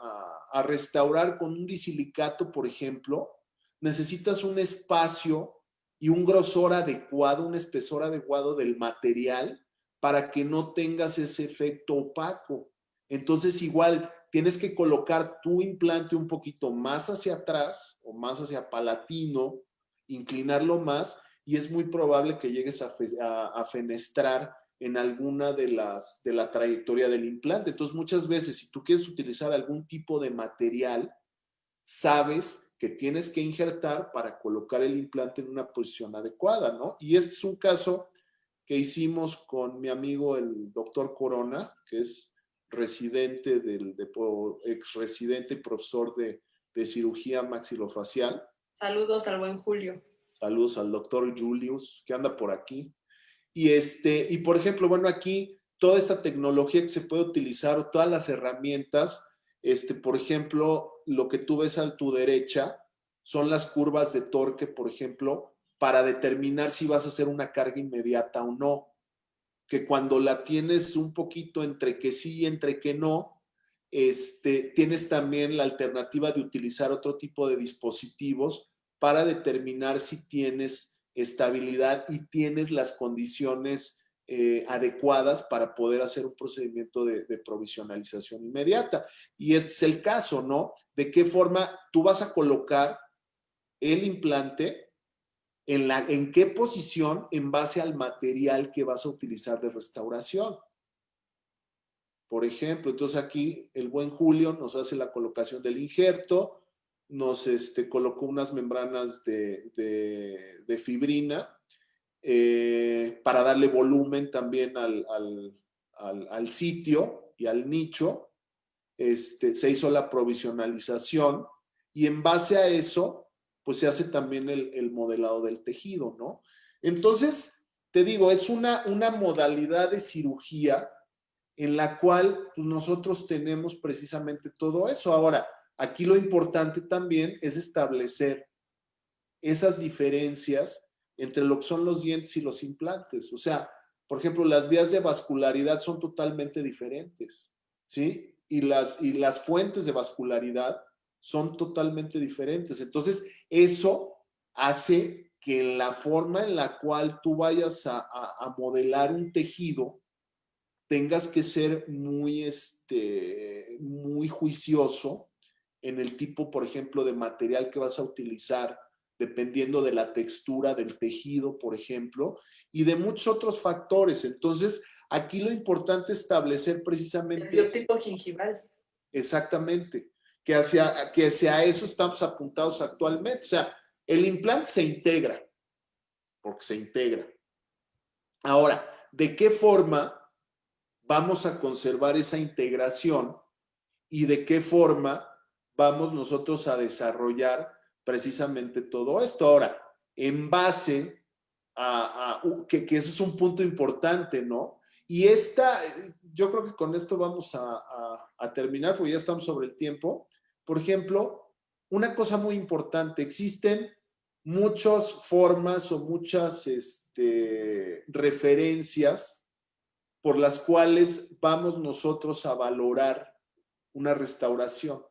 A restaurar con un disilicato, por ejemplo, necesitas un espacio y un grosor adecuado, un espesor adecuado del material para que no tengas ese efecto opaco. Entonces, igual, tienes que colocar tu implante un poquito más hacia atrás o más hacia palatino, inclinarlo más y es muy probable que llegues a fenestrar en alguna de la trayectoria del implante. Entonces, muchas veces, si tú quieres utilizar algún tipo de material, sabes que tienes que injertar para colocar el implante en una posición adecuada, ¿no? Y este es un caso que hicimos con mi amigo el doctor Corona, que es residente ex residente y profesor de cirugía maxilofacial. Saludos al buen Julio. Saludos al doctor Julius, que anda por aquí. Y por ejemplo, bueno, aquí toda esta tecnología que se puede utilizar o todas las herramientas, por ejemplo, lo que tú ves a tu derecha son las curvas de torque, por ejemplo, para determinar si vas a hacer una carga inmediata o no. Que cuando la tienes un poquito entre que sí y entre que no, tienes también la alternativa de utilizar otro tipo de dispositivos para determinar si tienes estabilidad y tienes las condiciones adecuadas para poder hacer un procedimiento de provisionalización inmediata. Y este es el caso, ¿no? De qué forma tú vas a colocar el implante, en qué posición en base al material que vas a utilizar de restauración. Por ejemplo, entonces aquí el buen Julio nos hace la colocación del injerto, nos colocó unas membranas de fibrina para darle volumen también al sitio y al nicho. Se hizo la provisionalización y en base a eso, pues se hace también el modelado del tejido, ¿no? Entonces, te digo, es una modalidad de cirugía en la cual pues, nosotros tenemos precisamente todo eso. Ahora, aquí lo importante también es establecer esas diferencias entre lo que son los dientes y los implantes. O sea, por ejemplo, las vías de vascularidad son totalmente diferentes, ¿sí? Y las fuentes de vascularidad son totalmente diferentes. Entonces, eso hace que la forma en la cual tú vayas a modelar un tejido tengas que ser muy juicioso en el tipo, por ejemplo, de material que vas a utilizar, dependiendo de la textura del tejido, por ejemplo, y de muchos otros factores. Entonces, aquí lo importante es establecer El precisamente biotipo gingival. exactamente, que hacia eso estamos apuntados actualmente. O sea, el implante se integra, porque se integra. Ahora, ¿de qué forma vamos a conservar esa integración y de qué forma vamos nosotros a desarrollar precisamente todo esto? Ahora, en base que ese es un punto importante, ¿no? Y yo creo que con esto vamos a terminar, porque ya estamos sobre el tiempo. Por ejemplo, una cosa muy importante, existen muchas formas o muchas referencias por las cuales vamos nosotros a valorar una restauración,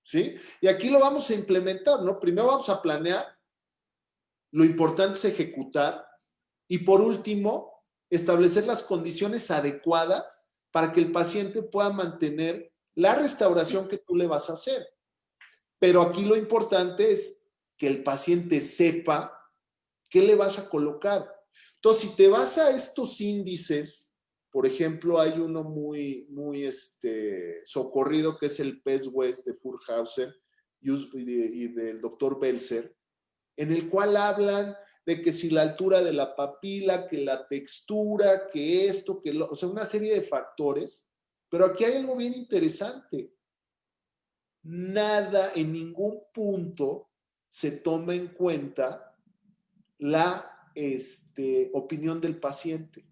¿sí? Y aquí lo vamos a implementar, ¿no? Primero vamos a planear, lo importante es ejecutar y por último, establecer las condiciones adecuadas para que el paciente pueda mantener la restauración que tú le vas a hacer. Pero aquí lo importante es que el paciente sepa qué le vas a colocar. Entonces, si te vas a estos índices, por ejemplo, hay uno muy socorrido que es el PES-WES de Furhauser y del doctor Belzer, en el cual hablan de que si la altura de la papila, que la textura, que esto, o sea, una serie de factores. Pero aquí hay algo bien interesante. Nada, en ningún punto se toma en cuenta la opinión del paciente,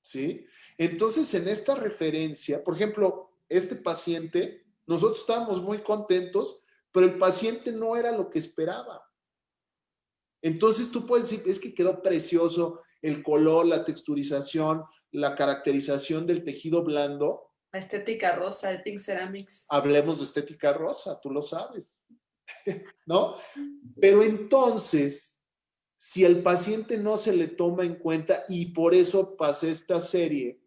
¿sí? Entonces, en esta referencia, por ejemplo, este paciente, nosotros estábamos muy contentos, pero el paciente no era lo que esperaba. Entonces, tú puedes decir, es que quedó precioso el color, la texturización, la caracterización del tejido blando. La estética rosa de Pink Ceramics. Hablemos de estética rosa, tú lo sabes, ¿no? Pero entonces, si al paciente no se le toma en cuenta, y por eso pasé esta serie,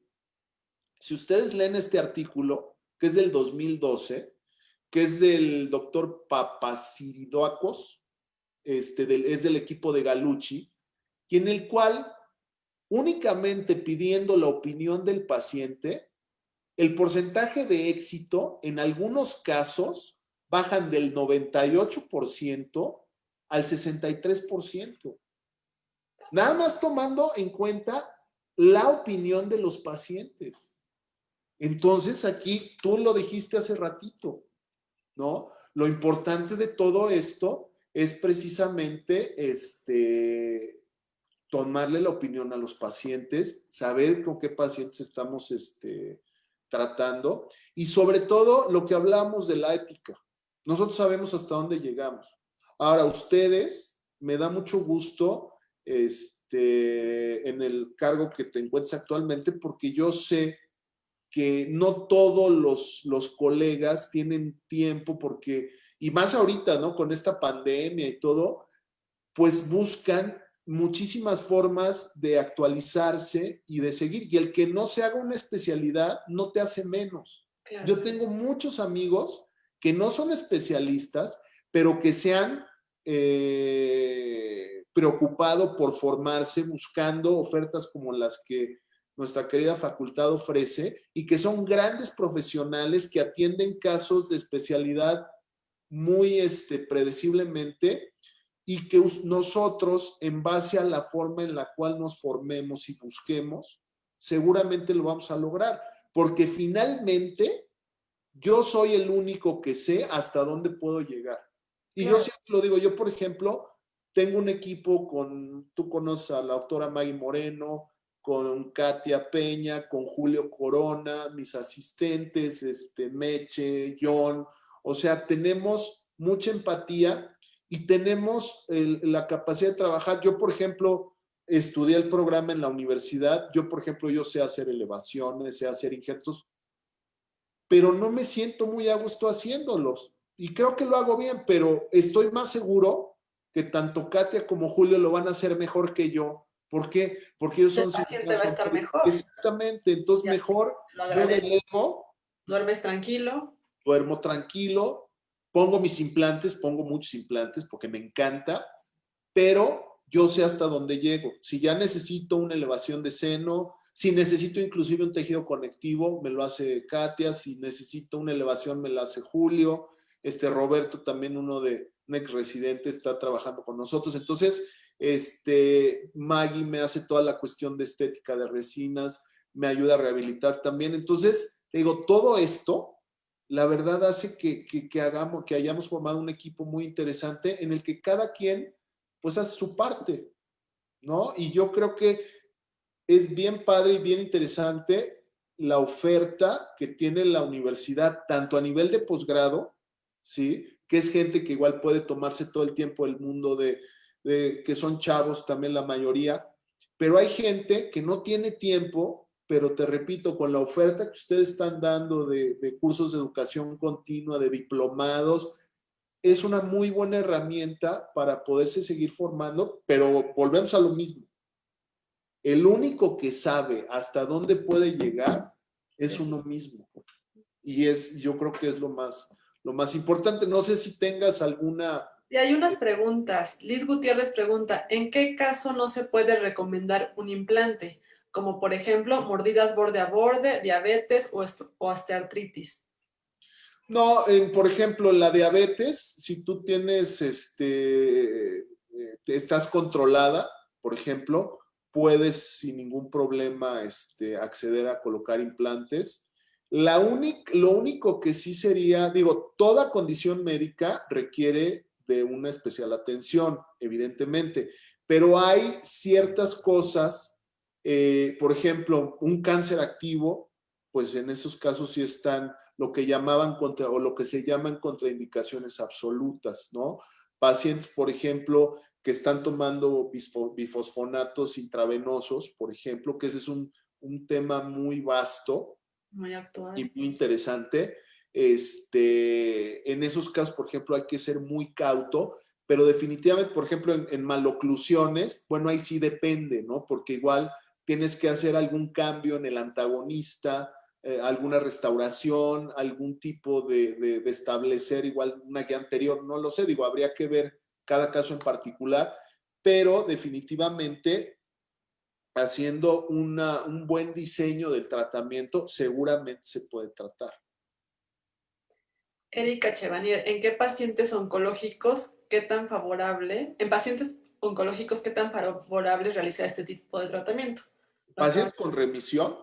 si ustedes leen este artículo, que es del 2012, que es del doctor Papasiridakos, es del equipo de Galucci, y en el cual, únicamente pidiendo la opinión del paciente, el porcentaje de éxito en algunos casos bajan del 98% al 63%. Nada más tomando en cuenta la opinión de los pacientes. Entonces, aquí tú lo dijiste hace ratito, ¿no? Lo importante de todo esto es precisamente tomarle la opinión a los pacientes, saber con qué pacientes estamos tratando y sobre todo lo que hablamos de la ética. Nosotros sabemos hasta dónde llegamos. Ahora, ustedes, me da mucho gusto en el cargo que te encuentras actualmente, porque yo sé que no todos los colegas tienen tiempo porque, y más ahorita, ¿no? Con esta pandemia y todo, pues buscan muchísimas formas de actualizarse y de seguir. Y el que no se haga una especialidad no te hace menos. Claro. Yo tengo muchos amigos que no son especialistas, pero que se han preocupado por formarse buscando ofertas como las que nuestra querida facultad ofrece y que son grandes profesionales que atienden casos de especialidad muy predeciblemente y que nosotros, en base a la forma en la cual nos formemos y busquemos, seguramente lo vamos a lograr, porque finalmente yo soy el único que sé hasta dónde puedo llegar. Y claro, yo siempre lo digo, yo por ejemplo, tengo un equipo tú conoces a la doctora Maggie Moreno, con Katia Peña, con Julio Corona, mis asistentes, Meche, John, o sea, tenemos mucha empatía y tenemos la capacidad de trabajar. Yo, por ejemplo, estudié el programa en la universidad. Yo, por ejemplo, yo sé hacer elevaciones, sé hacer injertos, pero no me siento muy a gusto haciéndolos. Y creo que lo hago bien, pero estoy más seguro que tanto Katia como Julio lo van a hacer mejor que yo. ¿Por qué? Porque ellos El son paciente va cirujanos a estar ortopédicos. mejor. Exactamente. Entonces, Ya mejor lo yo agradezco. delego, Duermes tranquilo. duermo tranquilo, pongo mis implantes, pongo muchos implantes porque me encanta, pero yo sé hasta dónde llego. Si ya necesito una elevación de seno, si necesito inclusive un tejido conectivo, me lo hace Katia. Si necesito una elevación, me la hace Julio. Roberto, también un ex residente, está trabajando con nosotros. Entonces, Maggie me hace toda la cuestión de estética de resinas, me ayuda a rehabilitar también. Entonces, te digo, todo esto, la verdad hace que hayamos formado un equipo muy interesante en el que cada quien pues hace su parte, ¿no? Y yo creo que es bien padre y bien interesante la oferta que tiene la universidad, tanto a nivel de posgrado, ¿sí? Que es gente que igual puede tomarse todo el tiempo del mundo que son chavos también la mayoría, pero hay gente que no tiene tiempo, pero te repito, con la oferta que ustedes están dando de cursos de educación continua, de diplomados, es una muy buena herramienta para poderse seguir formando, pero volvemos a lo mismo. El único que sabe hasta dónde puede llegar es uno mismo. Y yo creo que es lo más importante. No sé si tengas alguna... Y hay unas preguntas. Liz Gutiérrez pregunta, ¿en qué caso no se puede recomendar un implante? Como por ejemplo, mordidas borde a borde, diabetes o osteoartritis. No, por ejemplo, la diabetes, si tú tienes, estás controlada, por ejemplo, puedes sin ningún problema acceder a colocar implantes. Lo único que sí sería, digo, toda condición médica requiere de una especial atención, evidentemente, pero hay ciertas cosas, por ejemplo, un cáncer activo, pues en esos casos sí están lo que llamaban o lo que se llaman contraindicaciones absolutas, ¿no? Pacientes, por ejemplo, que están tomando bifosfonatos intravenosos, por ejemplo, que ese es un tema muy vasto Muy y actual. muy interesante. En esos casos, por ejemplo, hay que ser muy cauto, pero definitivamente, por ejemplo, en maloclusiones, bueno, ahí sí depende, ¿no? Porque igual tienes que hacer algún cambio en el antagonista, alguna restauración, algún tipo de establecer igual una guía anterior, no lo sé, digo, habría que ver cada caso en particular, pero definitivamente haciendo un buen diseño del tratamiento, seguramente se puede tratar. Erika Chevanier, ¿en qué pacientes oncológicos qué tan favorable, en pacientes oncológicos qué tan favorable realizar este tipo de tratamiento? Pacientes con remisión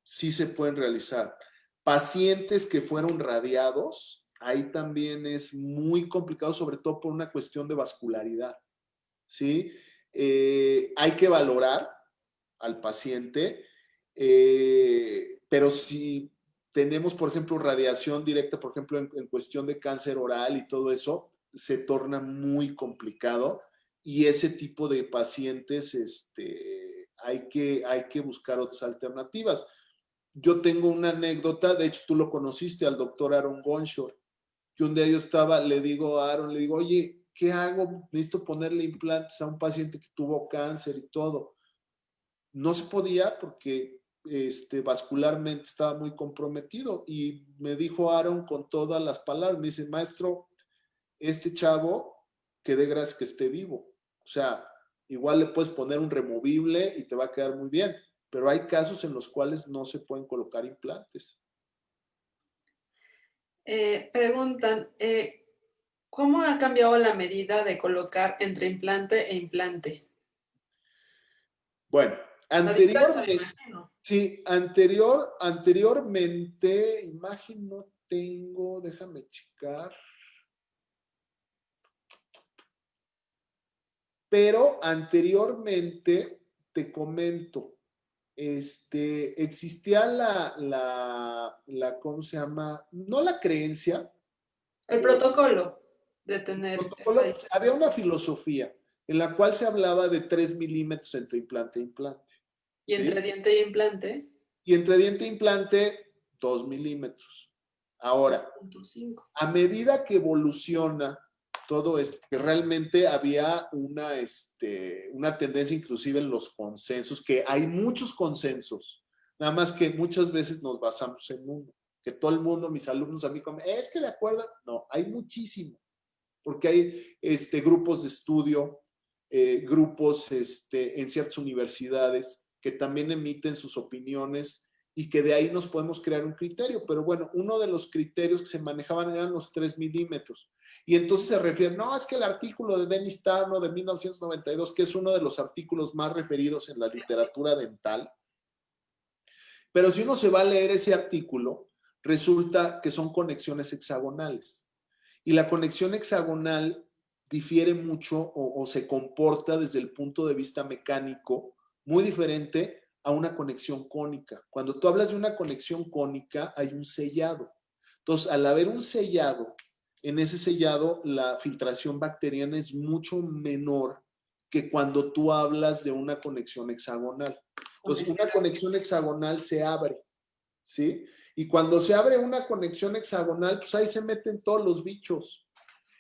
sí se pueden realizar. Pacientes que fueron radiados, ahí también es muy complicado, sobre todo por una cuestión de vascularidad, ¿sí? Hay que valorar al paciente, pero si tenemos, por ejemplo, radiación directa, por ejemplo, en cuestión de cáncer oral y todo eso, se torna muy complicado y ese tipo de pacientes hay que buscar otras alternativas. Yo tengo una anécdota, de hecho tú lo conociste, al doctor Aaron Gonshore, que un día yo le digo a Aaron, le digo, oye, ¿qué hago? Necesito ponerle implantes a un paciente que tuvo cáncer y todo. No se podía porque vascularmente estaba muy comprometido y me dijo Aaron con todas las palabras, me dice, maestro, este chavo, que de gracias que esté vivo. O sea, igual le puedes poner un removible y te va a quedar muy bien, pero hay casos en los cuales no se pueden colocar implantes. Preguntan, ¿cómo ha cambiado la medida de colocar entre implante e implante? Bueno, La distancia, me anteriormente, imagino. sí, anteriormente, imagen no tengo, déjame checar, pero anteriormente, te comento, existía ¿cómo se llama? No la creencia, El o protocolo de el tener esta protocolo, había distancia. una filosofía en la cual se hablaba de 3 milímetros entre implante e implante. ¿Y ¿sí? entre diente y implante? Y entre diente e implante, 2 milímetros. Ahora, 2.5. a medida que evoluciona todo esto, que realmente había una tendencia inclusive en los consensos, que hay muchos consensos, nada más que muchas veces nos basamos en uno, que todo el mundo, mis alumnos a mí, es que de acuerdo, no, hay muchísimo, porque hay grupos de estudio, grupos en ciertas universidades que también emiten sus opiniones y que de ahí nos podemos crear un criterio. Pero bueno, uno de los criterios que se manejaban eran los 3 milímetros. Y entonces se refiere, no, es que el artículo de Dennis Tano de 1992, que es uno de los artículos más referidos en la literatura dental, pero si uno se va a leer ese artículo, resulta que son conexiones hexagonales. Y la conexión hexagonal difiere mucho o se comporta desde el punto de vista mecánico muy diferente a una conexión cónica. Cuando tú hablas de una conexión cónica, hay un sellado. Entonces, al haber un sellado, en ese sellado la filtración bacteriana es mucho menor que cuando tú hablas de una conexión hexagonal. Entonces, una conexión hexagonal se abre, ¿sí? Y cuando se abre una conexión hexagonal, pues ahí se meten todos los bichos.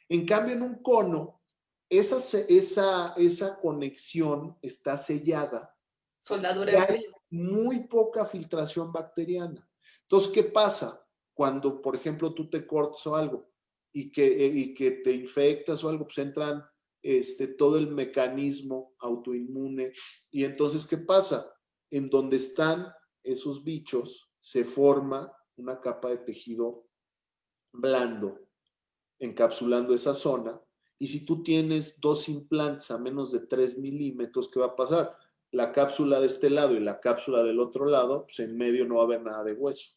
En cambio, en un cono, esa conexión está sellada. Soldadura Y en hay frío. muy poca filtración bacteriana. Entonces, ¿qué pasa? Cuando, por ejemplo, tú te cortas o algo y que te infectas o algo, pues entran todo el mecanismo autoinmune. Y entonces, ¿qué pasa? En donde están esos bichos, se forma una capa de tejido blando encapsulando esa zona. Y si tú tienes 2 implantes a menos de 3 milímetros, ¿qué va a pasar? La cápsula de este lado y la cápsula del otro lado, pues en medio no va a haber nada de hueso.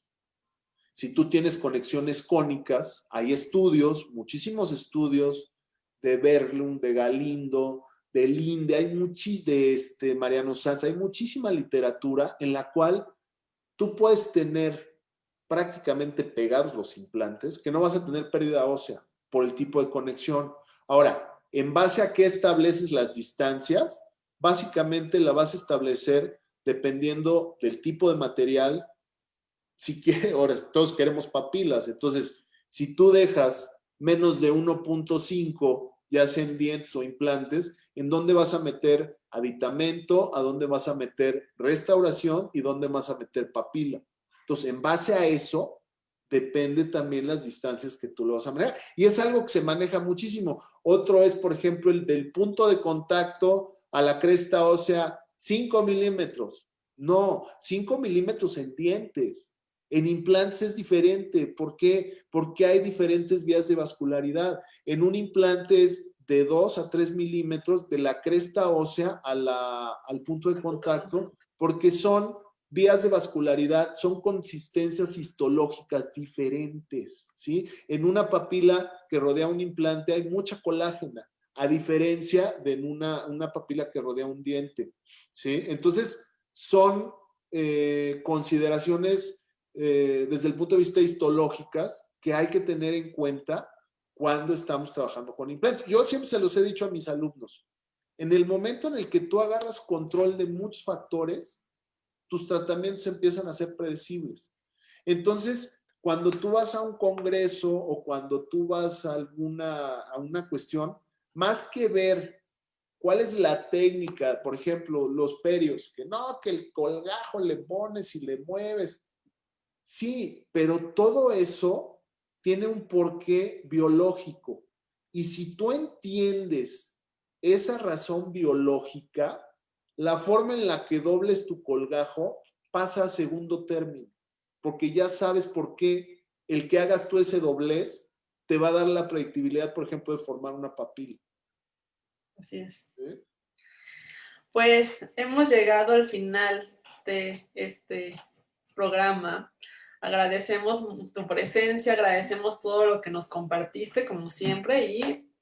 Si tú tienes conexiones cónicas, hay estudios, muchísimos estudios de Berglund, de Galindo, de Linde, hay de Mariano Sanz, hay muchísima literatura en la cual tú puedes tener prácticamente pegados los implantes, que no vas a tener pérdida ósea por el tipo de conexión. Ahora, ¿en base a qué estableces las distancias? Básicamente la vas a establecer dependiendo del tipo de material. Si quieres, ahora todos queremos papilas, entonces si tú dejas menos de 1.5, ya sea en dientes o implantes, ¿en dónde vas a meter aditamento? ¿A dónde vas a meter restauración? ¿Y dónde vas a meter papila? Entonces, en base a eso, depende también las distancias que tú lo vas a manejar. Y es algo que se maneja muchísimo. Otro es, por ejemplo, el del punto de contacto a la cresta ósea, 5 milímetros. No, 5 milímetros en dientes. En implantes es diferente. ¿Por qué? Porque hay diferentes vías de vascularidad. En un implante es de 2 a 3 milímetros de la cresta ósea al punto de contacto, porque son vías de vascularidad, son consistencias histológicas diferentes, ¿sí? En una papila que rodea un implante hay mucha colágena, a diferencia de en una papila que rodea un diente, ¿sí? Entonces, son consideraciones desde el punto de vista histológicas que hay que tener en cuenta cuando estamos trabajando con implantes. Yo siempre se los he dicho a mis alumnos, en el momento en el que tú agarras control de muchos factores, tus tratamientos empiezan a ser predecibles. Entonces, cuando tú vas a un congreso o cuando tú vas a una cuestión, más que ver cuál es la técnica, por ejemplo, los perios, que no, que el colgajo le pones y le mueves. Sí, pero todo eso tiene un porqué biológico. Y si tú entiendes esa razón biológica, la forma en la que dobles tu colgajo pasa a segundo término, porque ya sabes por qué el que hagas tú ese doblez te va a dar la predictibilidad, por ejemplo, de formar una papila. Así es. ¿Sí? Pues hemos llegado al final de este programa. Agradecemos tu presencia, agradecemos todo lo que nos compartiste, como siempre, y